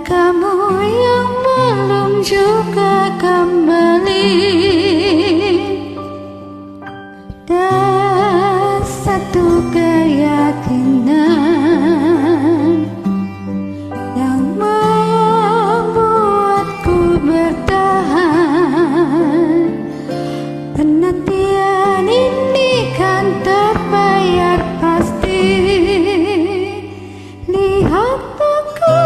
kamu yang belum juga kembali. Dan satu keyakinan yang membuatku bertahan. Penantian ini kan terbayar pasti. Lihat aku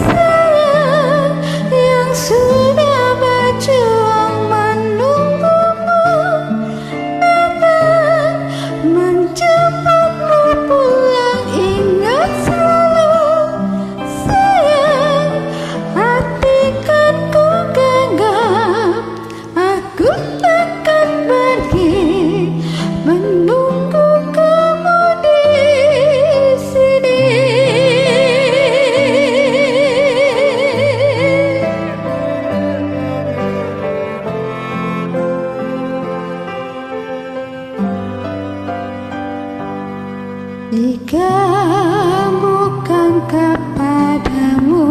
sayang yang sudah berjuang menunggumu datang menjemputmu pulang. Ingat selalu sayang, hati kan ku genggam. Aku takkan pergi menunggu kamu di sini. Jika bukan kepadamu